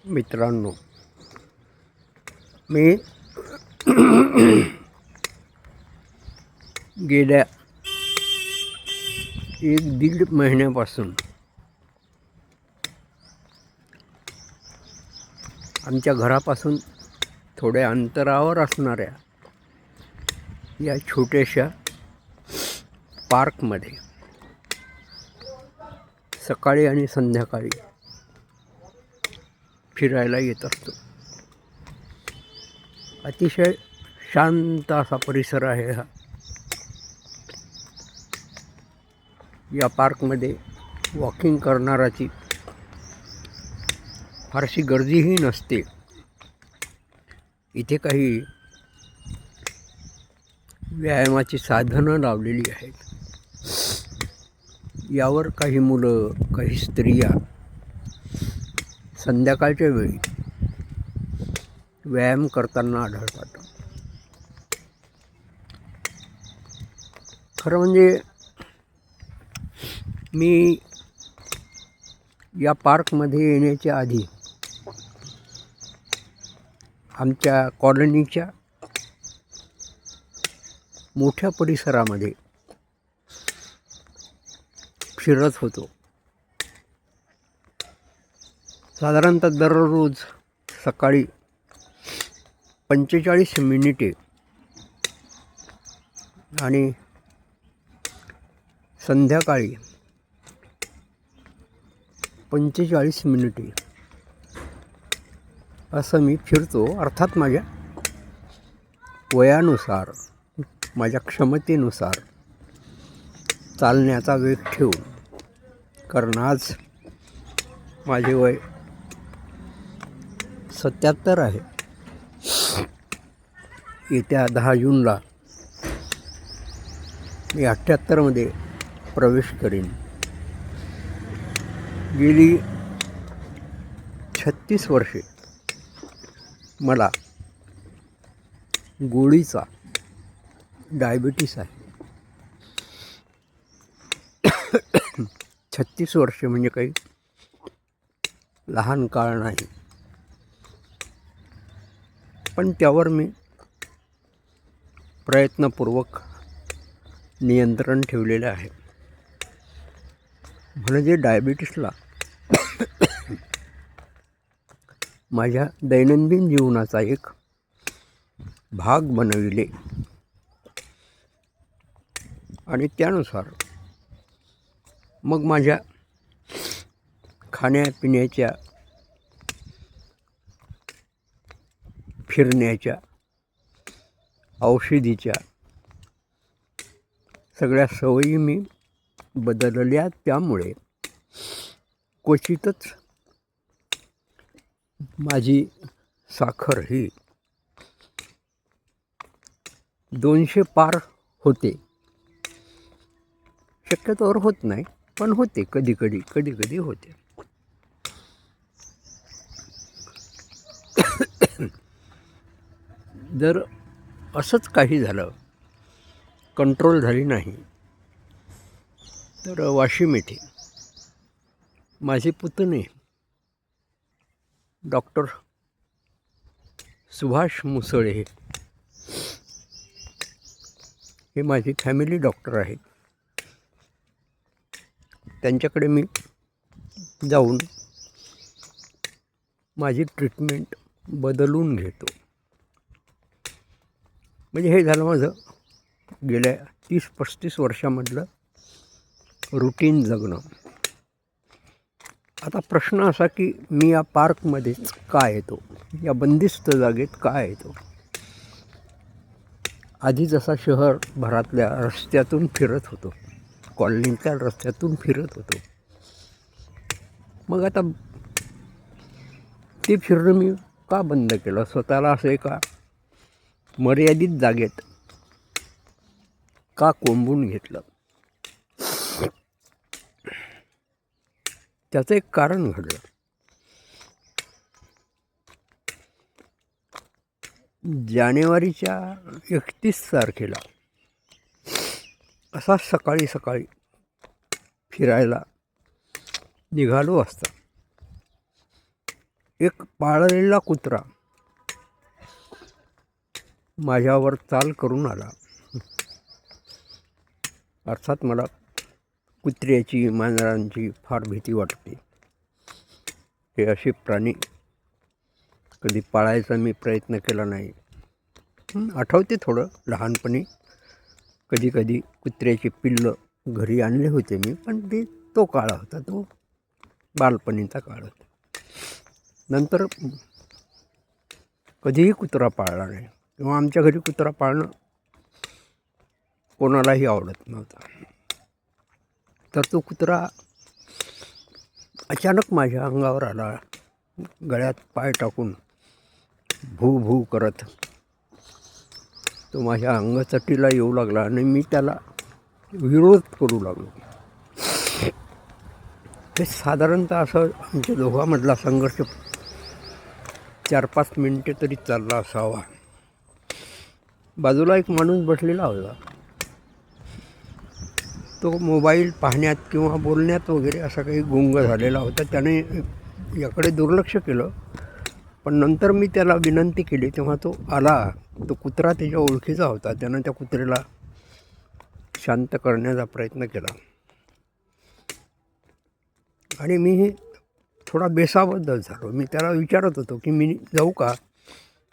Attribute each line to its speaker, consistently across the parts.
Speaker 1: मित्रांनो, मी गेल्या 1-1.5 महिन्यापासून आमच्या घरापासून थोड्या अंतरावर असणाऱ्या या छोट्याशा पार्कमध्ये सकाळी आणि संध्याकाळी फिरायला येत असतो. अतिशय शांत असा परिसर आहे हा. या पार्कमध्ये वॉकिंग करणाराची फारशी गर्दीही नसते. इथे काही व्यायामाची साधनं लावलेली आहेत. यावर काही मुलं, काही स्त्रिया संध्याकाळच्या वेळी व्यायाम करताना आढळतात. खरं म्हणजे मी या पार्कमध्ये येण्याच्या आधी आमच्या कॉलनीच्या मोठ्या परिसरामध्ये फिरत होतो. साधारणतः दररोज सकाळी 45 मिनिटे आणि संध्याकाळी 45 मिनिटे असं मी फिरतो. अर्थात माझ्या वयानुसार, माझ्या क्षमतेनुसार चालण्याचा वेग ठेवून. कारण आज माझे वय 77 आहे. येत्या 10 जूनला मी 78मध्ये प्रवेश करीन. गेली 36 वर्षे मला गोळीचा डायबिटीस आहे. 36 वर्षे म्हणजे काही लहान काळ नाही. पण त्यावर मी प्रयत्नपूर्वक नियंत्रण ठेवलेले आहे. म्हणजे डायबिटीसला माझ्या दैनंदिन जीवनाचा एक भाग बनविले आणि त्यानुसार मग माझ्या खाण्यापिण्याच्या, फिरण्याच्या, औषधीच्या सगळ्या सवयी मी बदलल्या. त्यामुळे क्वचितच माझी साखर ही 200 पार होते. शक्यतोवर होत नाही, पण होते. कधी होते. जर असंच काही झालं, कंट्रोल झाली नाही, तर वाशिम येथे माझे पुतणे डॉक्टर सुभाष मुसळे हे माझे फॅमिली डॉक्टर आहेत. त्यांच्याकडे मी जाऊन माझी ट्रीटमेंट बदलून घेतो. म्हणजे हे झालं माझं गेल्या 30-35 वर्षामधलं रुटीन जगणं. आता प्रश्न असा की मी या पार्कमध्येच का येतो, या बंदिस्त जागेत का येतो? आधी जसा शहरभरातल्या रस्त्यातून फिरत होतो, कॉलनीच्या रस्त्यातून फिरत होतो, मग आता ते फिरणं मी का बंद केलं? स्वतःला असं एका मर्यादित जागेत का कोंबून घेतलं? त्याचं एक कारण घडलं. जानेवारीच्या 31 तारखेला असा सकाळी फिरायला निघालो असता एक पाळलेला कुत्रा माझ्यावर चाल करून आला. अर्थात मला कुत्र्याची, मांजरांची फार भीती वाटते. हे असे प्राणी कधी पाळायचा मी प्रयत्न केला नाही. आठवते थोडं लहानपणी कधी कधी कुत्र्याची पिल्लं घरी आणले होते मी, पण तो काळ होता, तो बालपणीचा काळ होता. नंतर कधीही कुत्रा पाळला नाही किंवा आमच्या घरी कुत्रा पाळणं कोणालाही आवडत नव्हता. तर तो कुत्रा अचानक माझ्या अंगावर आला, गळ्यात पाय टाकून भू भू करत तो माझ्या अंगचटीला येऊ लागला आणि मी त्याला विरोध करू लागलो. ते साधारणतः असं आमच्या दोघांमधला संघर्ष 4-5 मिनिटे तरी चालला असावा. बाजूला एक माणूस बसलेला होता. तो मोबाईल पाहण्यात किंवा बोलण्यात वगैरे असा काही गुंग झालेला होता. त्याने याकडे दुर्लक्ष केलं, पण नंतर मी त्याला विनंती केली तेव्हा तो आला. तो कुत्रा त्याच्या ओळखीचा होता. त्यानं त्या कुत्र्याला शांत करण्याचा प्रयत्न केला आणि मीही थोडा बेसावध झालो. मी त्याला विचारत होतो की मी जाऊ का,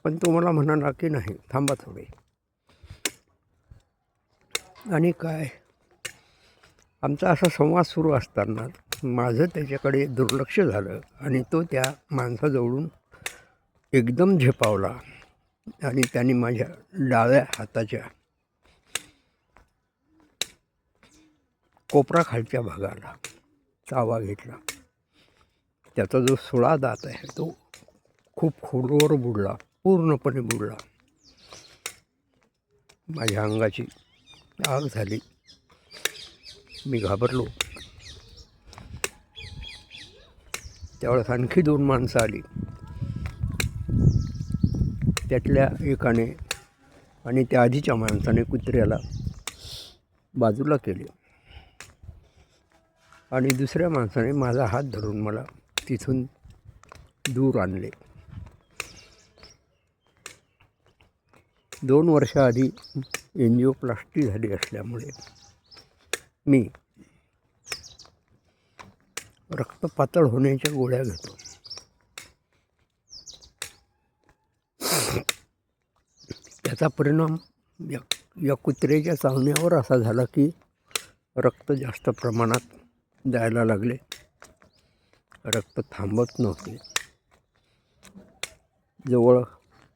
Speaker 1: पण तो मला म्हणाला की नाही, थांबा थोडे. आणि काय, आमचा असा संवाद सुरू असताना माझं त्याच्याकडे दुर्लक्ष झालं आणि तो त्या माणसाजवळून एकदम झेपावला आणि त्याने माझ्या डाव्या हाताच्या कोपराखालच्या भागाला चावा घेतला. त्याचा जो 16 दात आहे तो खूप खोलवर बुडला, पूर्णपणे बुडला. माझ्या अंगाची आग झाली. मी घाबरलो. त्यावेळेस आणखी 2 माणसं आली. त्यातल्या एकाने आणि त्या आधीच्या माणसाने कुत्र्याला बाजूला केले आणि दुसऱ्या माणसाने माझा हात धरून मला तिथून दूर आणले. 2 वर्षाआधी एंजिओप्लास्टी झाली असल्यामुळे मी रक्त पातळ होण्याच्या गोळ्या घेतो. त्याचा परिणाम या कुत्र्याच्या चावण्यावर असा झाला की रक्त जास्त प्रमाणात जायला लागले. रक्त थांबत नव्हते. जवळ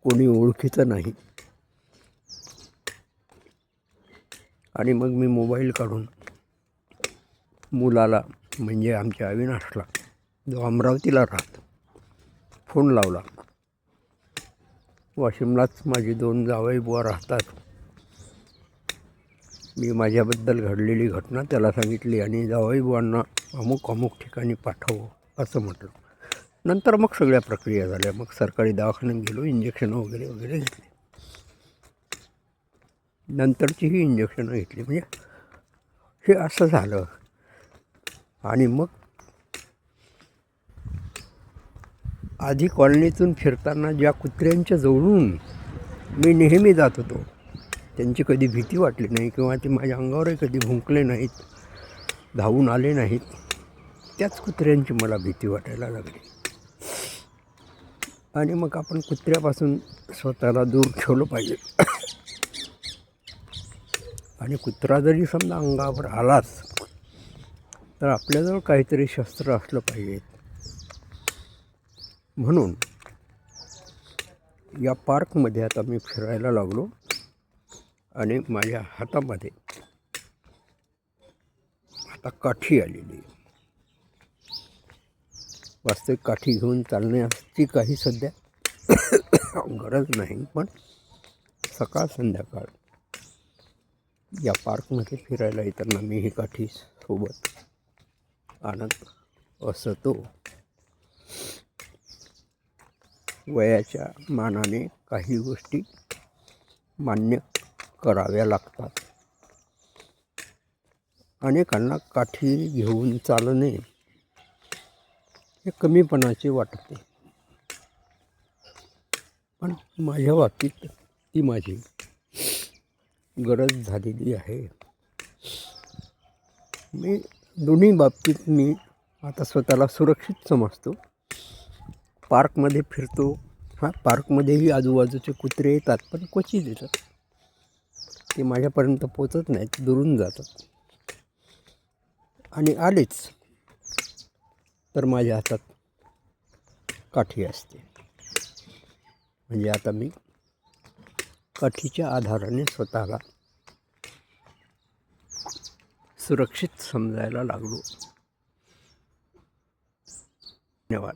Speaker 1: कोणी ओळखीचं नाही. आणि मग मी मोबाईल काढून मुलाला, म्हणजे आमच्या अविनाशला, जो अमरावतीला राहतो, फोन लावला. वाशिमलाच माझी 2 जावईबुवा राहतात. मी माझ्याबद्दल घडलेली घटना त्याला सांगितली आणि जावईबुवांना अमुक अमुक ठिकाणी पाठव असं म्हटलं. नंतर मग सगळ्या प्रक्रिया झाल्या. मग सरकारी दवाखान्यात गेलो, इंजेक्शनं वगैरे वगैरे घेतली. नंतरचीही इंजेक्शनं घेतली. म्हणजे हे असं झालं. आणि मग आधी कॉलनीतून फिरताना ज्या कुत्र्यांच्या जवळून मी नेहमी जात होतो, त्यांची कधी भीती वाटली नाही किंवा ते माझ्या अंगावरही कधी भुंकले नाहीत, धावून आले नाहीत, त्याच कुत्र्यांची मला भीती वाटायला लागली. आणि मग आपण कुत्र्यापासून स्वतःला दूर ठेवलं पाहिजे. आणि कुत्रा जरी समजा अंगावर आलाच तर आपल्याजवळ काहीतरी शस्त्र असलं पाहिजे. म्हणून या पार्कमध्ये आता मी फिरायला लागलो आणि माझ्या हातामध्ये आता काठी आलेली. वास्तविक काठी घेऊन चालण्याची काही सध्या गरज नाही, पण सकाळ संध्याकाळ या पार्कमध्ये फिरायला येताना मी ही काठी सोबत आणत असतो. वयाच्या मानाने काही गोष्टी मान्य कराव्या लागतात. अनेकांना काठी घेऊन चालणे हे कमीपणाचे वाटते, पण माझ्या बाबतीत ती माझी गरज झालेली आहे. मी दोन्ही बाबतीत मी आता स्वतःला सुरक्षित समजतो. पार्कमध्ये फिरतो. पार्कमध्येही आजूबाजूचे कुत्रे येतात, पण क्वचित येतात. ते माझ्यापर्यंत पोचत नाहीत, दुरून जातात. आणि आलेच तर माझ्या हातात काठी असते. म्हणजे आता मी काठीच्या आधाराने स्वतःला सुरक्षित समजायला लागलो. धन्यवाद.